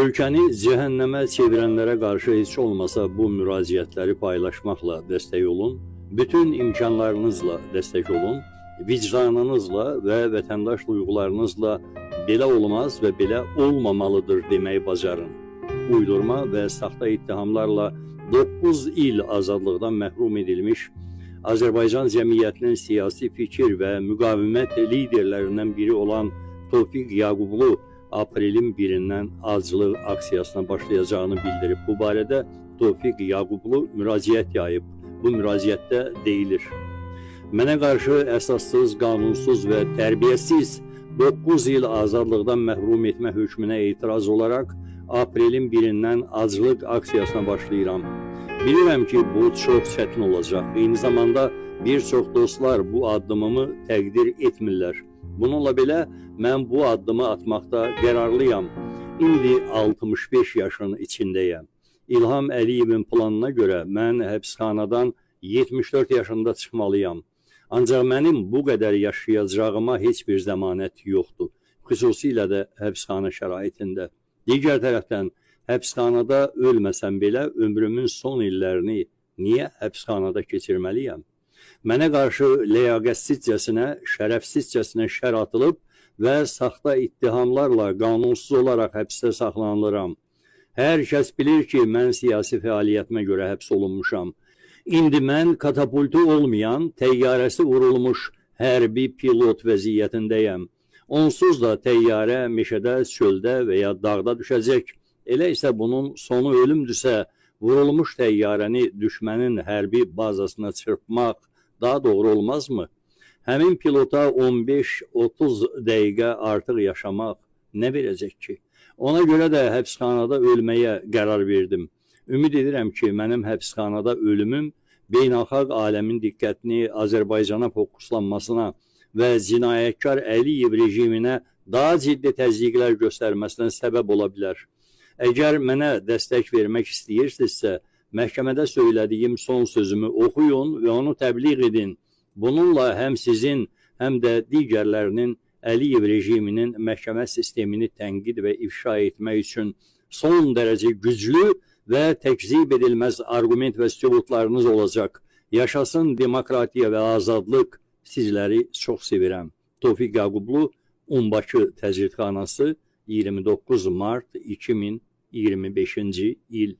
Ölkəni cəhənnəmə çevirənlərə qarşı heç olmasa bu müraciətləri paylaşmaqla dəstək olun, bütün imkanlarınızla dəstək olun, vicdanınızla və vətəndaş duyğularınızla belə olmaz və belə olmamalıdır deməyi bacarın. Uydurma və saxta ittihamlarla 9 il azadlıqdan məhrum edilmiş Azərbaycan cəmiyyətinin siyasi fikir və müqavimət liderlərindən biri olan Tofiq Yaqublu aprelin 1-dən aclıq aksiyasına başlayacağını bildirib. Bu barədə Tofiq Yaqublu müraciət yayıb. Bu müraciətdə deyilir: Mənə qarşı əsassız, qanunsuz və tərbiyəsiz 9 il azadlıqdan məhrum etmə hökmünə etiraz olaraq aprelin 1-dən aclıq aksiyasına başlayıram. Bilirəm ki, bu çox çətin olacaq. Eyni zamanda bir çox dostlar bu addımımı təqdir etmirlər. Bununla belə mən bu addımı atmaqda qərarlıyam. İndi 65 yaşın içindəyəm. İlham Əliyevin planına görə mən həbsxanadan 74 yaşında çıxmalıyam. Ancaq mənim bu qədər yaşayacağıma heç bir zəmanət yoxdur. Xüsusilə də həbsxana şəraitində. Digər tərəfdən, həbsxanada ölməsəm belə ömrümün son illərini niyə həbsxanada keçirməliyəm? Mənə qarşı ləyaqətsizcəsinə, şərəfsizcəsinə şər atılıb və saxta ittihamlarla qanunsuz olaraq həbsdə saxlanılıram. Hər kəs bilir ki, mən siyasi fəaliyyətimə görə həbs olunmuşam. İndi mən katapultu olmayan, təyyarəsi vurulmuş hərbi pilot vəziyyətindəyəm. Onsuz da təyyarə meşədə, çöldə və ya dağda düşəcək. Elə isə bunun sonu ölümdürsə, vurulmuş təyyarəni düşmənin hərbi bazasına çırpmaq daha doğru olmazmı? Həmin pilota 15-30 dəqiqə artıq yaşamaq nə verəcək ki? Ona görə də həbsxanada ölməyə qərar verdim. Ümid edirəm ki, mənim həbsxanada ölümüm beynəlxalq aləmin diqqətini Azərbaycana fokuslanmasına və cinayətkar Əliyev rejiminə daha ciddi təzyiqlər göstərməsinə səbəb ola bilər. Əgər mənə dəstək vermək istəyirsinizsə, məhkəmədə söylədiyim son sözümü oxuyun və onu təbliğ edin. Bununla həm sizin, həm də digərlərinin Əliyev rejiminin məhkəmə sistemini tənqid və ifşa etmək üçün son dərəcə güclü və təkzib edilməz arqument və sübutlarınız olacaq. Yaşasın demokratiya və azadlıq. Sizləri çox sevirəm. Tofiq Yaqublu, Unbakı Təcridxanası, 29 mart 2025-ci il.